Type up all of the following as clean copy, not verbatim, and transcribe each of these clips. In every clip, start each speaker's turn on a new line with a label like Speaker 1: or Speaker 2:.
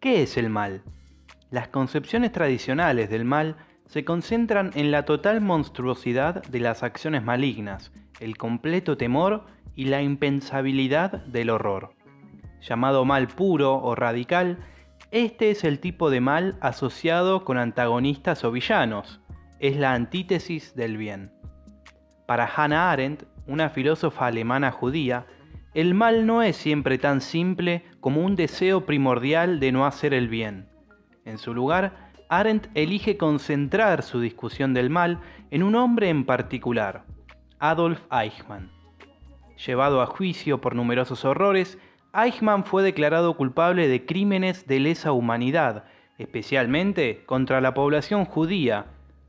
Speaker 1: ¿Qué es el mal? Las concepciones tradicionales del mal se concentran en la total monstruosidad de las acciones malignas, el completo temor y la impensabilidad del horror. Llamado mal puro o radical, este es el tipo de mal asociado con antagonistas o villanos, es la antítesis del bien. Para Hannah Arendt, una filósofa alemana judía, el mal no es siempre tan simple como un deseo primordial de no hacer el bien. En su lugar, Arendt elige concentrar su discusión del mal en un hombre en particular, Adolf Eichmann. Llevado a juicio por numerosos horrores, Eichmann fue declarado culpable de crímenes de lesa humanidad, especialmente contra la población judía,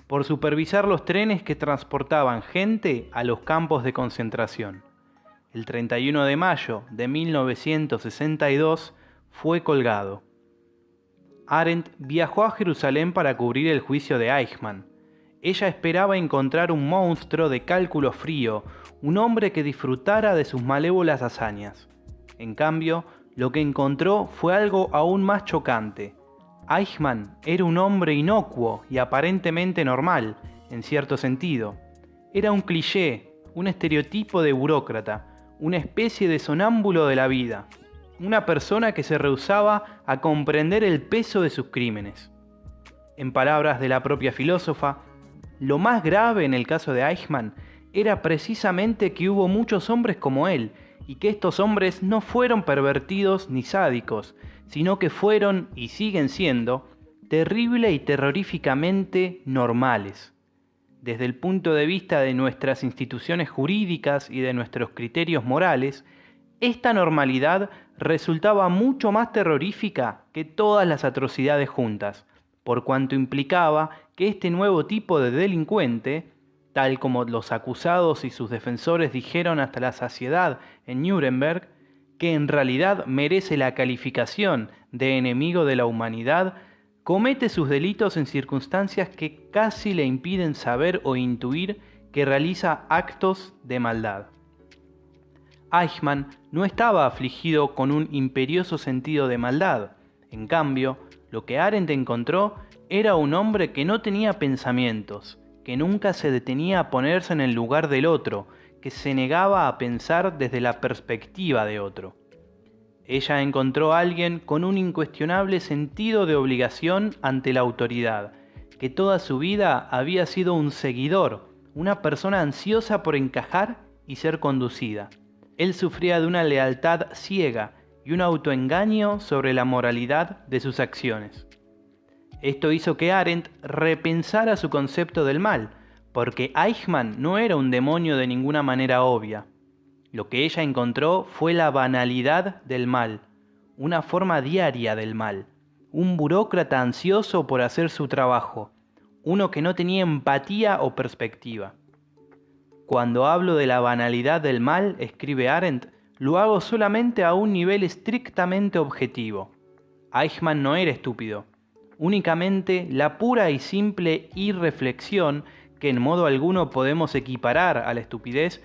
Speaker 1: por supervisar los trenes que transportaban gente a los campos de concentración. El 31 de mayo de 1962 fue colgado. Arendt viajó a Jerusalén para cubrir el juicio de Eichmann. Ella esperaba encontrar un monstruo de cálculo frío, un hombre que disfrutara de sus malévolas hazañas. En cambio, lo que encontró fue algo aún más chocante. Eichmann era un hombre inocuo y aparentemente normal, en cierto sentido. Era un cliché, un estereotipo de burócrata, una especie de sonámbulo de la vida, una persona que se rehusaba a comprender el peso de sus crímenes. En palabras de la propia filósofa, lo más grave en el caso de Eichmann era precisamente que hubo muchos hombres como él, y que estos hombres no fueron pervertidos ni sádicos, sino que fueron, y siguen siendo, terrible y terroríficamente normales. Desde el punto de vista de nuestras instituciones jurídicas y de nuestros criterios morales, esta normalidad resultaba mucho más terrorífica que todas las atrocidades juntas, por cuanto implicaba que este nuevo tipo de delincuente, tal como los acusados y sus defensores dijeron hasta la saciedad en Nuremberg, que en realidad merece la calificación de enemigo de la humanidad, comete sus delitos en circunstancias que casi le impiden saber o intuir que realiza actos de maldad. Eichmann no estaba afligido con un imperioso sentido de maldad. En cambio, lo que Arendt encontró era un hombre que no tenía pensamientos, que nunca se detenía a ponerse en el lugar del otro, que se negaba a pensar desde la perspectiva de otro. Ella encontró a alguien con un incuestionable sentido de obligación ante la autoridad, que toda su vida había sido un seguidor, una persona ansiosa por encajar y ser conducida. Él sufría de una lealtad ciega y un autoengaño sobre la moralidad de sus acciones. Esto hizo que Arendt repensara su concepto del mal, porque Eichmann no era un demonio de ninguna manera obvia. Lo que ella encontró fue la banalidad del mal, una forma diaria del mal, un burócrata ansioso por hacer su trabajo, uno que no tenía empatía o perspectiva. Cuando hablo de la banalidad del mal, escribe Arendt, lo hago solamente a un nivel estrictamente objetivo. Eichmann no era estúpido, únicamente la pura y simple irreflexión, que en modo alguno podemos equiparar a la estupidez,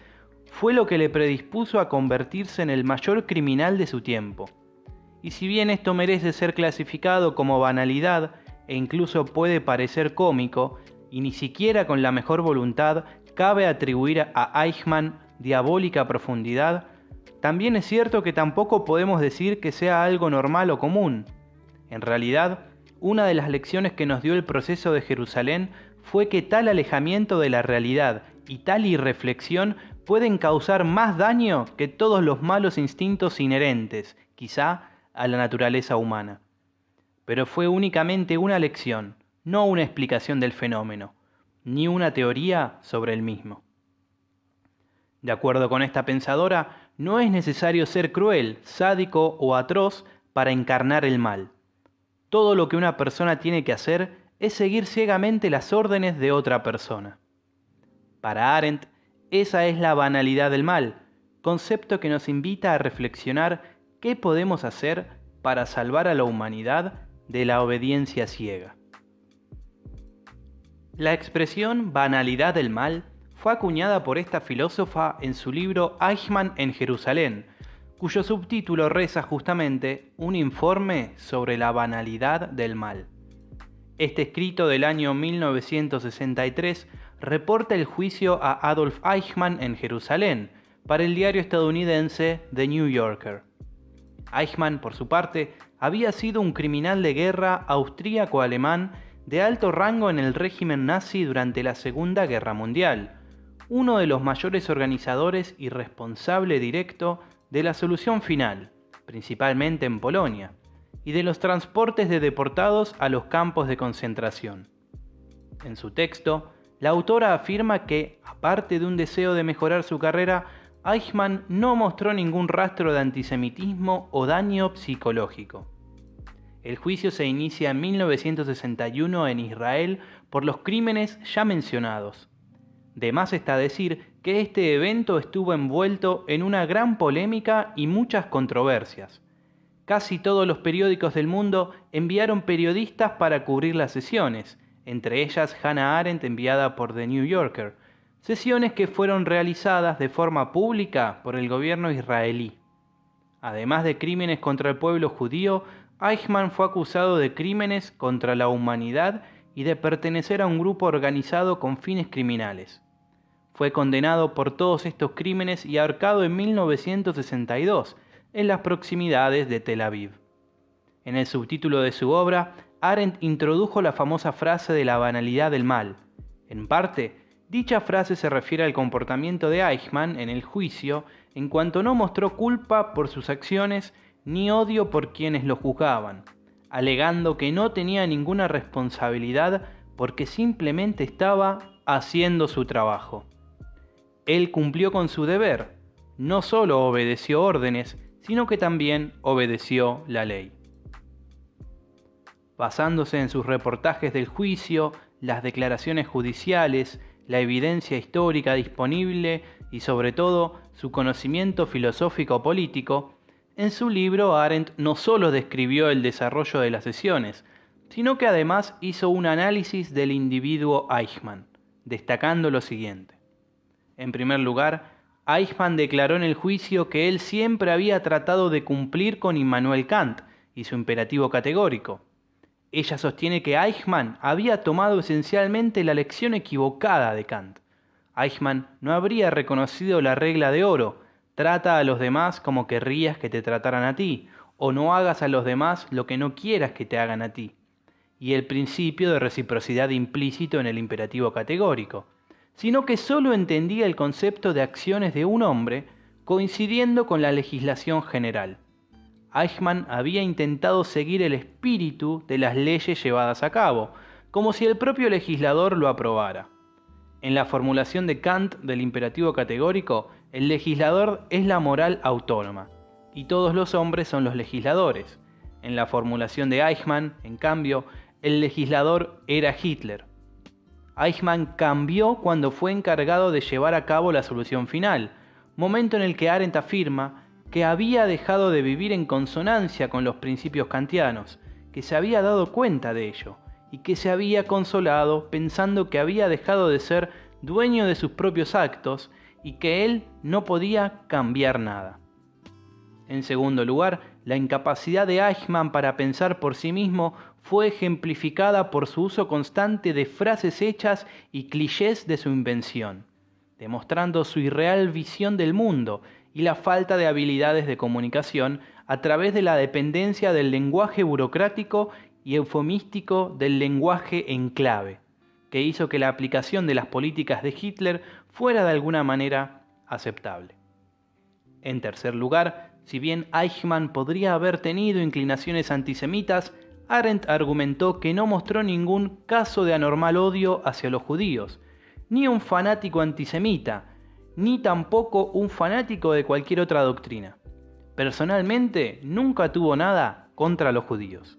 Speaker 1: fue lo que le predispuso a convertirse en el mayor criminal de su tiempo. Y si bien esto merece ser clasificado como banalidad e incluso puede parecer cómico, y ni siquiera con la mejor voluntad cabe atribuir a Eichmann diabólica profundidad, también es cierto que tampoco podemos decir que sea algo normal o común. En realidad, una de las lecciones que nos dio el proceso de Jerusalén fue que tal alejamiento de la realidad y tal irreflexión pueden causar más daño que todos los malos instintos inherentes, quizá, a la naturaleza humana. Pero fue únicamente una lección, no una explicación del fenómeno, ni una teoría sobre el mismo. De acuerdo con esta pensadora, no es necesario ser cruel, sádico o atroz para encarnar el mal. Todo lo que una persona tiene que hacer es seguir ciegamente las órdenes de otra persona. Para Arendt, esa es la banalidad del mal, concepto que nos invita a reflexionar qué podemos hacer para salvar a la humanidad de la obediencia ciega. La expresión banalidad del mal fue acuñada por esta filósofa en su libro Eichmann en Jerusalén, cuyo subtítulo reza justamente Un informe sobre la banalidad del mal. Este escrito del año 1963 reporta el juicio a Adolf Eichmann en Jerusalén para el diario estadounidense The New Yorker. Eichmann, por su parte, había sido un criminal de guerra austríaco-alemán de alto rango en el régimen nazi durante la Segunda Guerra Mundial, uno de los mayores organizadores y responsable directo de la solución final, principalmente en Polonia, y de los transportes de deportados a los campos de concentración. En su texto, la autora afirma que, aparte de un deseo de mejorar su carrera, Eichmann no mostró ningún rastro de antisemitismo o daño psicológico. El juicio se inicia en 1961 en Israel por los crímenes ya mencionados. De más está decir que este evento estuvo envuelto en una gran polémica y muchas controversias. Casi todos los periódicos del mundo enviaron periodistas para cubrir las sesiones, entre ellas Hannah Arendt enviada por The New Yorker, sesiones que fueron realizadas de forma pública por el gobierno israelí. Además de crímenes contra el pueblo judío, Eichmann fue acusado de crímenes contra la humanidad y de pertenecer a un grupo organizado con fines criminales. Fue condenado por todos estos crímenes y ahorcado en 1962, en las proximidades de Tel Aviv. En el subtítulo de su obra, Arendt introdujo la famosa frase de la banalidad del mal. En parte, dicha frase se refiere al comportamiento de Eichmann en el juicio, en cuanto no mostró culpa por sus acciones ni odio por quienes lo juzgaban, alegando que no tenía ninguna responsabilidad porque simplemente estaba haciendo su trabajo. Él cumplió con su deber, no solo obedeció órdenes, sino que también obedeció la ley. Basándose en sus reportajes del juicio, las declaraciones judiciales, la evidencia histórica disponible y sobre todo su conocimiento filosófico-político, en su libro Arendt no solo describió el desarrollo de las sesiones, sino que además hizo un análisis del individuo Eichmann, destacando lo siguiente. En primer lugar, Eichmann declaró en el juicio que él siempre había tratado de cumplir con Immanuel Kant y su imperativo categórico. Ella sostiene que Eichmann había tomado esencialmente la lección equivocada de Kant. Eichmann no habría reconocido la regla de oro, trata a los demás como querrías que te trataran a ti, o no hagas a los demás lo que no quieras que te hagan a ti, y el principio de reciprocidad implícito en el imperativo categórico, sino que solo entendía el concepto de acciones de un hombre coincidiendo con la legislación general. Eichmann había intentado seguir el espíritu de las leyes llevadas a cabo, como si el propio legislador lo aprobara. En la formulación de Kant del imperativo categórico, el legislador es la moral autónoma, y todos los hombres son los legisladores. En la formulación de Eichmann, en cambio, el legislador era Hitler. Eichmann cambió cuando fue encargado de llevar a cabo la solución final, momento en el que Arendt afirma que había dejado de vivir en consonancia con los principios kantianos, que se había dado cuenta de ello, y que se había consolado pensando que había dejado de ser dueño de sus propios actos y que él no podía cambiar nada. En segundo lugar, la incapacidad de Eichmann para pensar por sí mismo fue ejemplificada por su uso constante de frases hechas y clichés de su invención, demostrando su irreal visión del mundo y la falta de habilidades de comunicación a través de la dependencia del lenguaje burocrático y eufemístico del lenguaje en clave, que hizo que la aplicación de las políticas de Hitler fuera de alguna manera aceptable. En tercer lugar, si bien Eichmann podría haber tenido inclinaciones antisemitas, Arendt argumentó que no mostró ningún caso de anormal odio hacia los judíos, ni un fanático antisemita, ni tampoco un fanático de cualquier otra doctrina. Personalmente, nunca tuvo nada contra los judíos.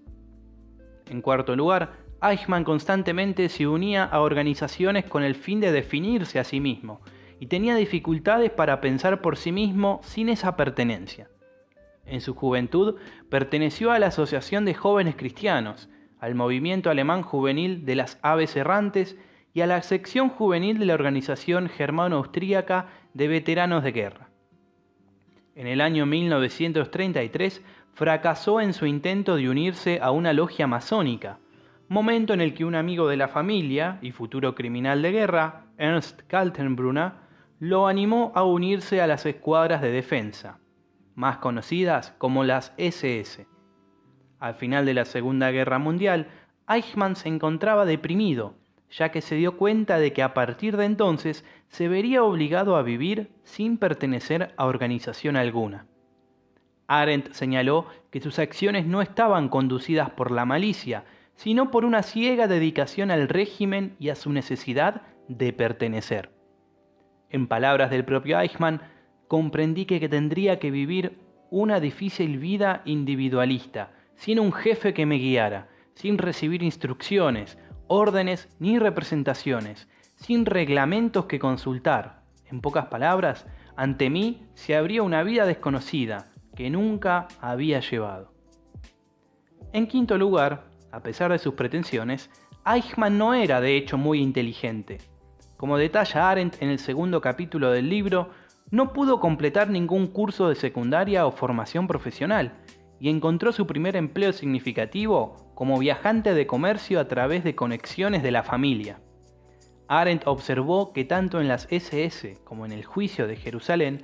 Speaker 1: En cuarto lugar, Eichmann constantemente se unía a organizaciones con el fin de definirse a sí mismo, y tenía dificultades para pensar por sí mismo sin esa pertenencia. En su juventud perteneció a la Asociación de Jóvenes Cristianos, al movimiento alemán juvenil de las Aves Errantes y a la sección juvenil de la organización germano-austríaca de veteranos de guerra. En el año 1933 fracasó en su intento de unirse a una logia masónica, momento en el que un amigo de la familia y futuro criminal de guerra, Ernst Kaltenbrunner, lo animó a unirse a las escuadras de defensa, más conocidas como las SS. Al final de la Segunda Guerra Mundial, Eichmann se encontraba deprimido, ya que se dio cuenta de que a partir de entonces se vería obligado a vivir sin pertenecer a organización alguna. Arendt señaló que sus acciones no estaban conducidas por la malicia, sino por una ciega dedicación al régimen y a su necesidad de pertenecer. En palabras del propio Eichmann, comprendí que tendría que vivir una difícil vida individualista, sin un jefe que me guiara, sin recibir instrucciones, órdenes ni representaciones, sin reglamentos que consultar. En pocas palabras, ante mí se abría una vida desconocida que nunca había llevado. En quinto lugar, a pesar de sus pretensiones, Eichmann no era de hecho muy inteligente. Como detalla Arendt en el segundo capítulo del libro, no pudo completar ningún curso de secundaria o formación profesional y encontró su primer empleo significativo como viajante de comercio a través de conexiones de la familia. Arendt observó que tanto en las SS como en el juicio de Jerusalén,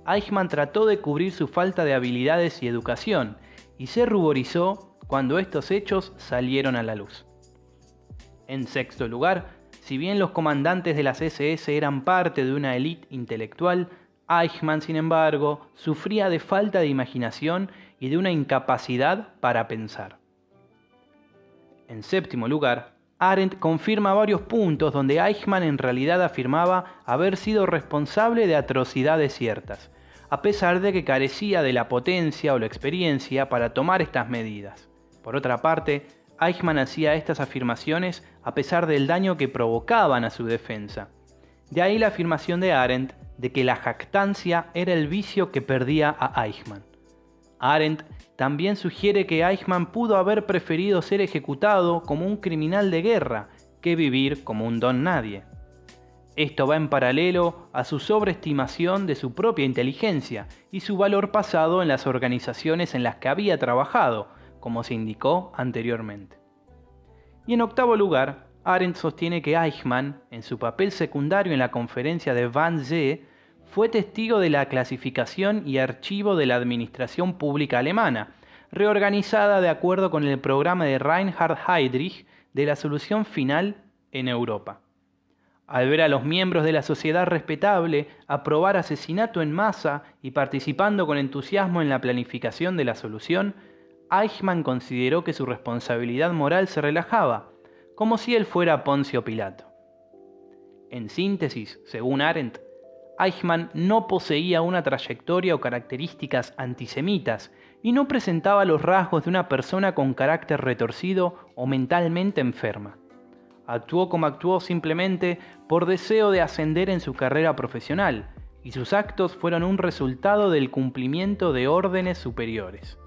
Speaker 1: Eichmann trató de cubrir su falta de habilidades y educación y se ruborizó cuando estos hechos salieron a la luz. En sexto lugar, si bien los comandantes de las SS eran parte de una élite intelectual, Eichmann, sin embargo, sufría de falta de imaginación y de una incapacidad para pensar. En séptimo lugar, Arendt confirma varios puntos donde Eichmann en realidad afirmaba haber sido responsable de atrocidades ciertas, a pesar de que carecía de la potencia o la experiencia para tomar estas medidas. Por otra parte, Eichmann hacía estas afirmaciones a pesar del daño que provocaban a su defensa. De ahí la afirmación de Arendt de que la jactancia era el vicio que perdía a Eichmann. Arendt también sugiere que Eichmann pudo haber preferido ser ejecutado como un criminal de guerra que vivir como un don nadie. Esto va en paralelo a su sobreestimación de su propia inteligencia y su valor pasado en las organizaciones en las que había trabajado, como se indicó anteriormente. Y en octavo lugar, Arendt sostiene que Eichmann, en su papel secundario en la conferencia de Wannsee, fue testigo de la clasificación y archivo de la administración pública alemana, reorganizada de acuerdo con el programa de Reinhard Heydrich de la solución final en Europa. Al ver a los miembros de la sociedad respetable aprobar asesinato en masa y participando con entusiasmo en la planificación de la solución, Eichmann consideró que su responsabilidad moral se relajaba, como si él fuera Poncio Pilato. En síntesis, según Arendt, Eichmann no poseía una trayectoria o características antisemitas y no presentaba los rasgos de una persona con carácter retorcido o mentalmente enferma. Actuó como actuó simplemente por deseo de ascender en su carrera profesional, y sus actos fueron un resultado del cumplimiento de órdenes superiores.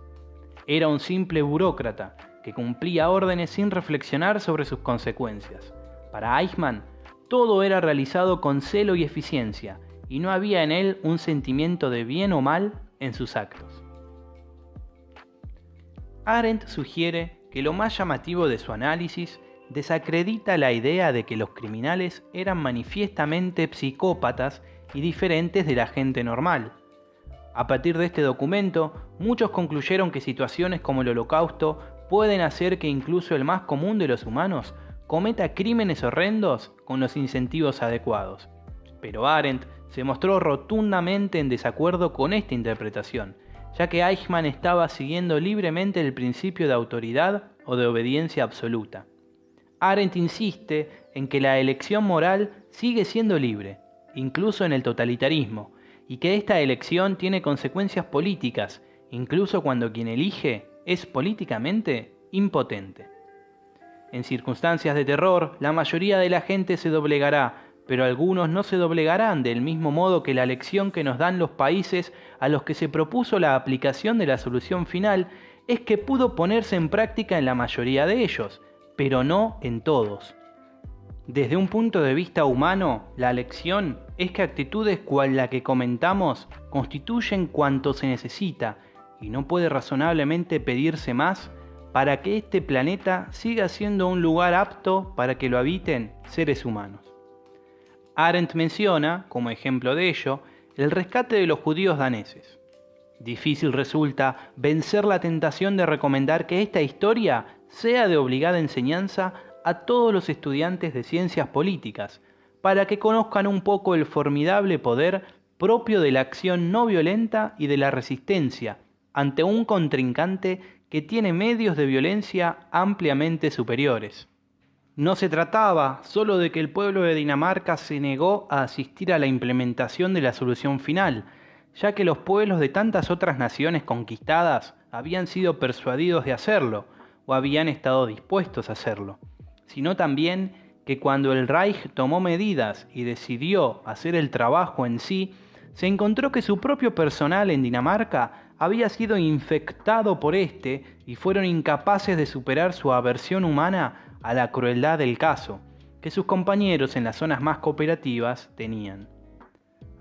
Speaker 1: Era un simple burócrata que cumplía órdenes sin reflexionar sobre sus consecuencias. Para Eichmann, todo era realizado con celo y eficiencia, y no había en él un sentimiento de bien o mal en sus actos. Arendt sugiere que lo más llamativo de su análisis desacredita la idea de que los criminales eran manifiestamente psicópatas y diferentes de la gente normal. A partir de este documento, muchos concluyeron que situaciones como el Holocausto pueden hacer que incluso el más común de los humanos cometa crímenes horrendos con los incentivos adecuados. Pero Arendt se mostró rotundamente en desacuerdo con esta interpretación, ya que Eichmann estaba siguiendo libremente el principio de autoridad o de obediencia absoluta. Arendt insiste en que la elección moral sigue siendo libre, incluso en el totalitarismo, y que esta elección tiene consecuencias políticas, incluso cuando quien elige es políticamente impotente. En circunstancias de terror, la mayoría de la gente se doblegará, pero algunos no se doblegarán del mismo modo que la lección que nos dan los países a los que se propuso la aplicación de la solución final es que pudo ponerse en práctica en la mayoría de ellos, pero no en todos. Desde un punto de vista humano, la lección es que actitudes cual la que comentamos constituyen cuanto se necesita y no puede razonablemente pedirse más para que este planeta siga siendo un lugar apto para que lo habiten seres humanos. Arendt menciona, como ejemplo de ello, el rescate de los judíos daneses. Difícil resulta vencer la tentación de recomendar que esta historia sea de obligada enseñanza a todos los estudiantes de ciencias políticas, para que conozcan un poco el formidable poder propio de la acción no violenta y de la resistencia ante un contrincante que tiene medios de violencia ampliamente superiores. No se trataba solo de que el pueblo de Dinamarca se negó a asistir a la implementación de la solución final, ya que los pueblos de tantas otras naciones conquistadas habían sido persuadidos de hacerlo, o habían estado dispuestos a hacerlo, sino también que cuando el Reich tomó medidas y decidió hacer el trabajo en sí, se encontró que su propio personal en Dinamarca había sido infectado por este y fueron incapaces de superar su aversión humana a la crueldad del caso, que sus compañeros en las zonas más cooperativas tenían.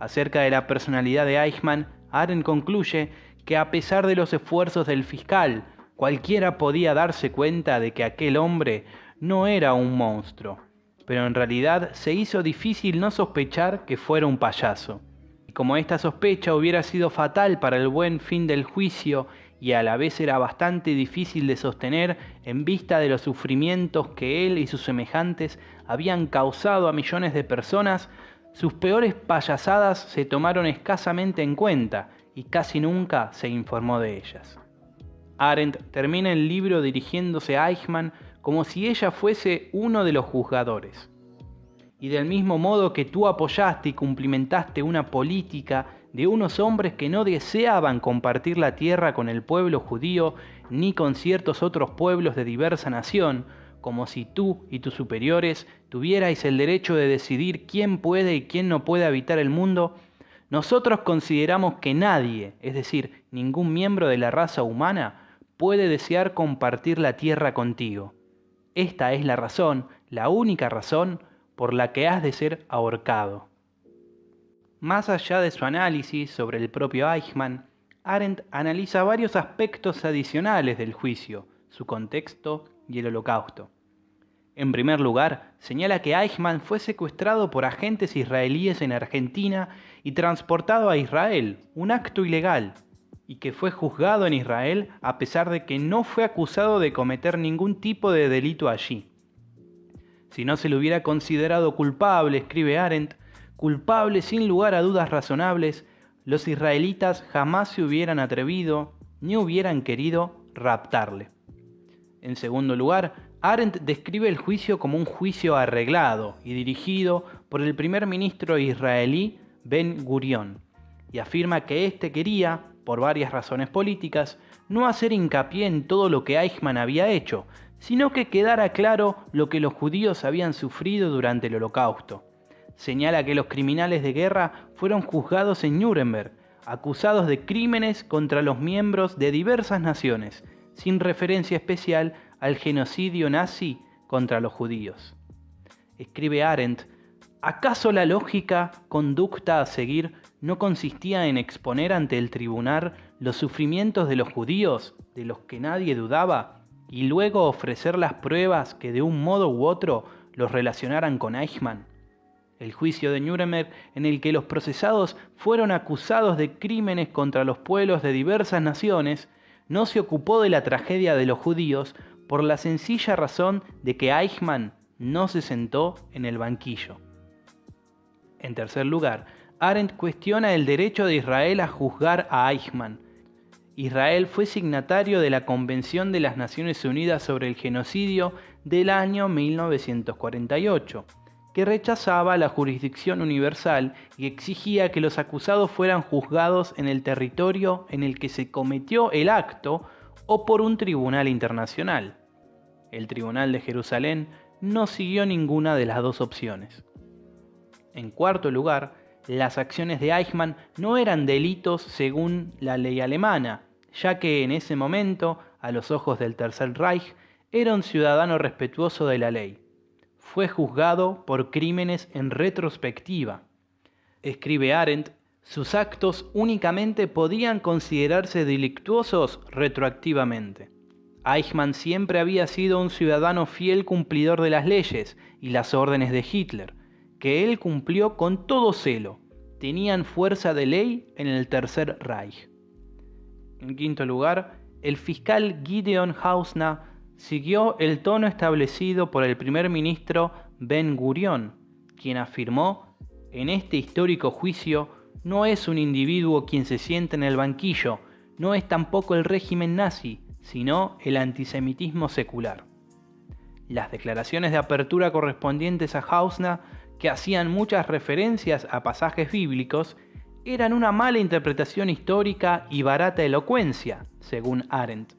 Speaker 1: Acerca de la personalidad de Eichmann, Arendt concluye que a pesar de los esfuerzos del fiscal, cualquiera podía darse cuenta de que aquel hombre no era un monstruo, pero en realidad se hizo difícil no sospechar que fuera un payaso. Y como esta sospecha hubiera sido fatal para el buen fin del juicio y a la vez era bastante difícil de sostener en vista de los sufrimientos que él y sus semejantes habían causado a millones de personas, sus peores payasadas se tomaron escasamente en cuenta y casi nunca se informó de ellas. Arendt termina el libro dirigiéndose a Eichmann como si ella fuese uno de los juzgadores. Y del mismo modo que tú apoyaste y cumplimentaste una política de unos hombres que no deseaban compartir la tierra con el pueblo judío ni con ciertos otros pueblos de diversa nación, como si tú y tus superiores tuvierais el derecho de decidir quién puede y quién no puede habitar el mundo, nosotros consideramos que nadie, es decir, ningún miembro de la raza humana, puede desear compartir la tierra contigo. Esta es la razón, la única razón, por la que has de ser ahorcado. Más allá de su análisis sobre el propio Eichmann, Arendt analiza varios aspectos adicionales del juicio, su contexto y el Holocausto. En primer lugar, señala que Eichmann fue secuestrado por agentes israelíes en Argentina y transportado a Israel, un acto ilegal, y que fue juzgado en Israel a pesar de que no fue acusado de cometer ningún tipo de delito allí. Si no se le hubiera considerado culpable, escribe Arendt, culpable sin lugar a dudas razonables, los israelitas jamás se hubieran atrevido ni hubieran querido raptarle. En segundo lugar, Arendt describe el juicio como un juicio arreglado y dirigido por el primer ministro israelí Ben Gurión, y afirma que éste quería, por varias razones políticas, no hacer hincapié en todo lo que Eichmann había hecho, sino que quedara claro lo que los judíos habían sufrido durante el Holocausto. Señala que los criminales de guerra fueron juzgados en Nuremberg, acusados de crímenes contra los miembros de diversas naciones, sin referencia especial al genocidio nazi contra los judíos. Escribe Arendt, ¿acaso la lógica conducta a seguir no consistía en exponer ante el tribunal los sufrimientos de los judíos, de los que nadie dudaba, y luego ofrecer las pruebas que de un modo u otro los relacionaran con Eichmann? El juicio de Nuremberg, en el que los procesados fueron acusados de crímenes contra los pueblos de diversas naciones, no se ocupó de la tragedia de los judíos por la sencilla razón de que Eichmann no se sentó en el banquillo. En tercer lugar, Arendt cuestiona el derecho de Israel a juzgar a Eichmann. Israel fue signatario de la Convención de las Naciones Unidas sobre el Genocidio del año 1948, que rechazaba la jurisdicción universal y exigía que los acusados fueran juzgados en el territorio en el que se cometió el acto o por un tribunal internacional. El Tribunal de Jerusalén no siguió ninguna de las dos opciones. En cuarto lugar, las acciones de Eichmann no eran delitos según la ley alemana, ya que en ese momento, a los ojos del Tercer Reich, era un ciudadano respetuoso de la ley. fue juzgado por crímenes en retrospectiva. Escribe Arendt, sus actos únicamente podían considerarse delictuosos retroactivamente. Eichmann siempre había sido un ciudadano fiel cumplidor de las leyes y las órdenes de Hitler, que él cumplió con todo celo. Tenían fuerza de ley en el Tercer Reich. En quinto lugar, el fiscal Gideon Hausner siguió el tono establecido por el primer ministro Ben-Gurión, quien afirmó: en este histórico juicio no es un individuo quien se sienta en el banquillo, no es tampoco el régimen nazi, sino el antisemitismo secular. Las declaraciones de apertura correspondientes a Hausner, que hacían muchas referencias a pasajes bíblicos, eran una mala interpretación histórica y barata elocuencia, según Arendt.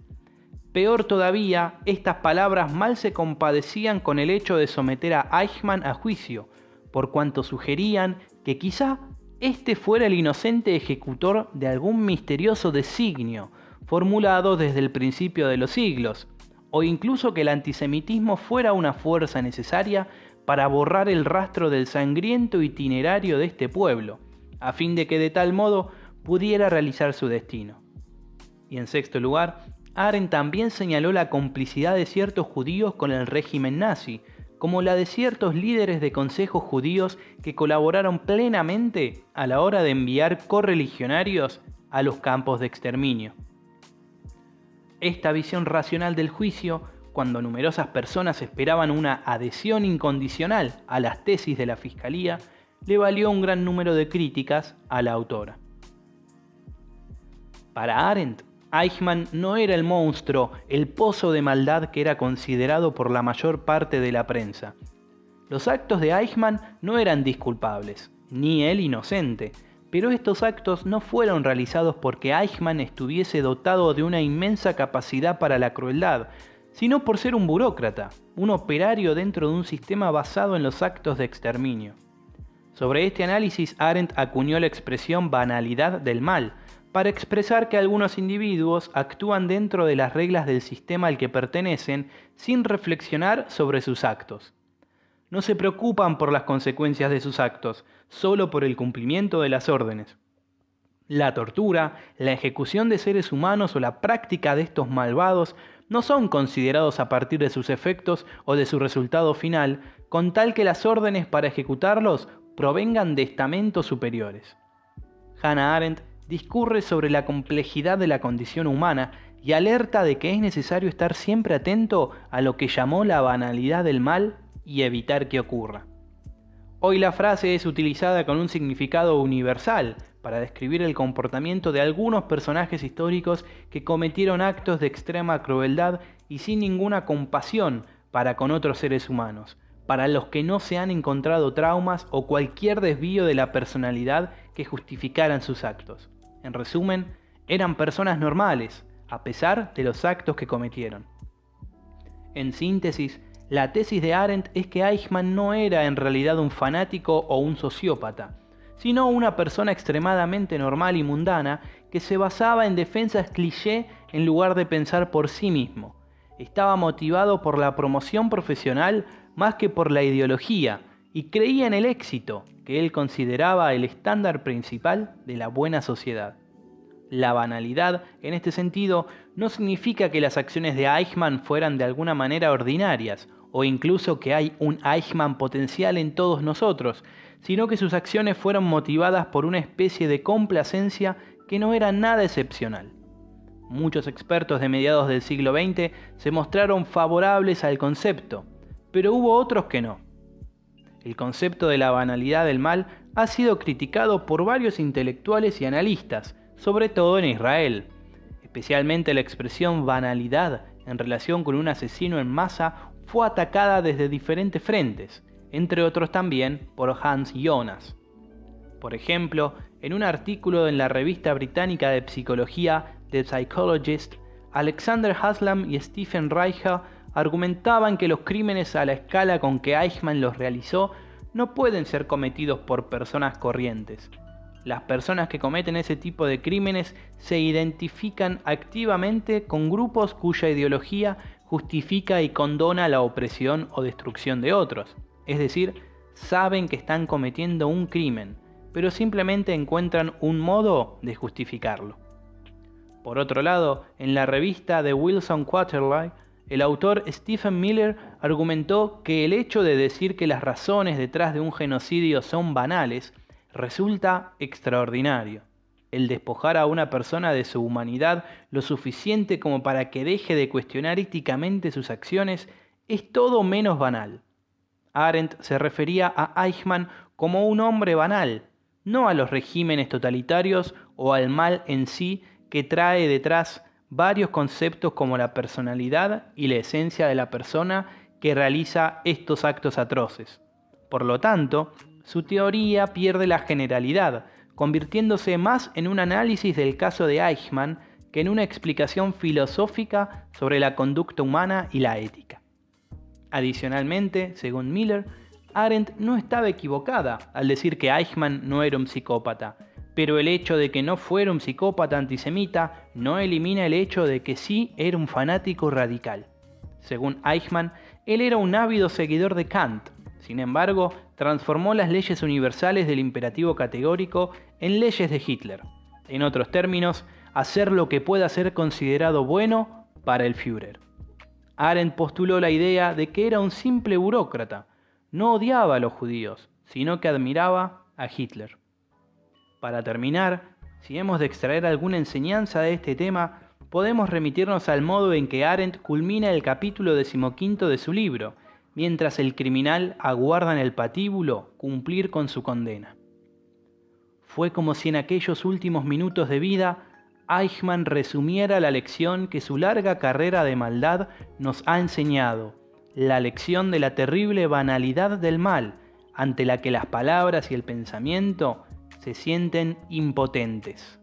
Speaker 1: Peor todavía, estas palabras mal se compadecían con el hecho de someter a Eichmann a juicio, por cuanto sugerían que quizá este fuera el inocente ejecutor de algún misterioso designio formulado desde el principio de los siglos, o incluso que el antisemitismo fuera una fuerza necesaria para borrar el rastro del sangriento itinerario de este pueblo, a fin de que de tal modo pudiera realizar su destino. Y en sexto lugar, Arendt también señaló la complicidad de ciertos judíos con el régimen nazi, como la de ciertos líderes de consejos judíos que colaboraron plenamente a la hora de enviar correligionarios a los campos de exterminio. Esta visión racional del juicio, cuando numerosas personas esperaban una adhesión incondicional a las tesis de la Fiscalía, le valió un gran número de críticas a la autora. Para Arendt, Eichmann no era el monstruo, el pozo de maldad que era considerado por la mayor parte de la prensa. Los actos de Eichmann no eran disculpables, ni él inocente, pero estos actos no fueron realizados porque Eichmann estuviese dotado de una inmensa capacidad para la crueldad, sino por ser un burócrata, un operario dentro de un sistema basado en los actos de exterminio. Sobre este análisis, Arendt acuñó la expresión banalidad del mal, para expresar que algunos individuos actúan dentro de las reglas del sistema al que pertenecen sin reflexionar sobre sus actos. No se preocupan por las consecuencias de sus actos, solo por el cumplimiento de las órdenes. La tortura, la ejecución de seres humanos o la práctica de estos malvados no son considerados a partir de sus efectos o de su resultado final, con tal que las órdenes para ejecutarlos provengan de estamentos superiores. Hannah Arendt discurre sobre la complejidad de la condición humana y alerta de que es necesario estar siempre atento a lo que llamó la banalidad del mal y evitar que ocurra. Hoy la frase es utilizada con un significado universal para describir el comportamiento de algunos personajes históricos que cometieron actos de extrema crueldad y sin ninguna compasión para con otros seres humanos, para los que no se han encontrado traumas o cualquier desvío de la personalidad que justificaran sus actos. En resumen, eran personas normales, a pesar de los actos que cometieron. En síntesis, la tesis de Arendt es que Eichmann no era en realidad un fanático o un sociópata, sino una persona extremadamente normal y mundana que se basaba en defensas cliché en lugar de pensar por sí mismo. Estaba motivado por la promoción profesional más que por la ideología y creía en el éxito, que él consideraba el estándar principal de la buena sociedad. La banalidad, en este sentido, no significa que las acciones de Eichmann fueran de alguna manera ordinarias, o incluso que hay un Eichmann potencial en todos nosotros, sino que sus acciones fueron motivadas por una especie de complacencia que no era nada excepcional. Muchos expertos de mediados del siglo XX se mostraron favorables al concepto, pero hubo otros que no. El concepto de la banalidad del mal ha sido criticado por varios intelectuales y analistas, sobre todo en Israel. Especialmente la expresión banalidad en relación con un asesino en masa fue atacada desde diferentes frentes, entre otros también por Hans Jonas. Por ejemplo, en un artículo en la revista británica de psicología The Psychologist, Alexander Haslam y Stephen Reicher argumentaban que los crímenes a la escala con que Eichmann los realizó no pueden ser cometidos por personas corrientes. Las personas que cometen ese tipo de crímenes se identifican activamente con grupos cuya ideología justifica y condona la opresión o destrucción de otros. Es decir, saben que están cometiendo un crimen, pero simplemente encuentran un modo de justificarlo. Por otro lado, en la revista The Wilson Quarterly, el autor Stephen Miller argumentó que el hecho de decir que las razones detrás de un genocidio son banales resulta extraordinario. El despojar a una persona de su humanidad lo suficiente como para que deje de cuestionar éticamente sus acciones es todo menos banal. Arendt se refería a Eichmann como un hombre banal, no a los regímenes totalitarios o al mal en sí que trae detrás varios conceptos como la personalidad y la esencia de la persona que realiza estos actos atroces. Por lo tanto, su teoría pierde la generalidad, convirtiéndose más en un análisis del caso de Eichmann que en una explicación filosófica sobre la conducta humana y la ética. Adicionalmente, según Miller, Arendt no estaba equivocada al decir que Eichmann no era un psicópata, pero el hecho de que no fuera un psicópata antisemita no elimina el hecho de que sí era un fanático radical. Según Eichmann, él era un ávido seguidor de Kant. Sin embargo, transformó las leyes universales del imperativo categórico en leyes de Hitler. En otros términos, hacer lo que pueda ser considerado bueno para el Führer. Arendt postuló la idea de que era un simple burócrata. No odiaba a los judíos, sino que admiraba a Hitler. Para terminar, si hemos de extraer alguna enseñanza de este tema, podemos remitirnos al modo en que Arendt culmina el capítulo 15 de su libro, mientras el criminal aguarda en el patíbulo cumplir con su condena. Fue como si en aquellos últimos minutos de vida Eichmann resumiera la lección que su larga carrera de maldad nos ha enseñado, la lección de la terrible banalidad del mal, ante la que las palabras y el pensamiento se sienten impotentes.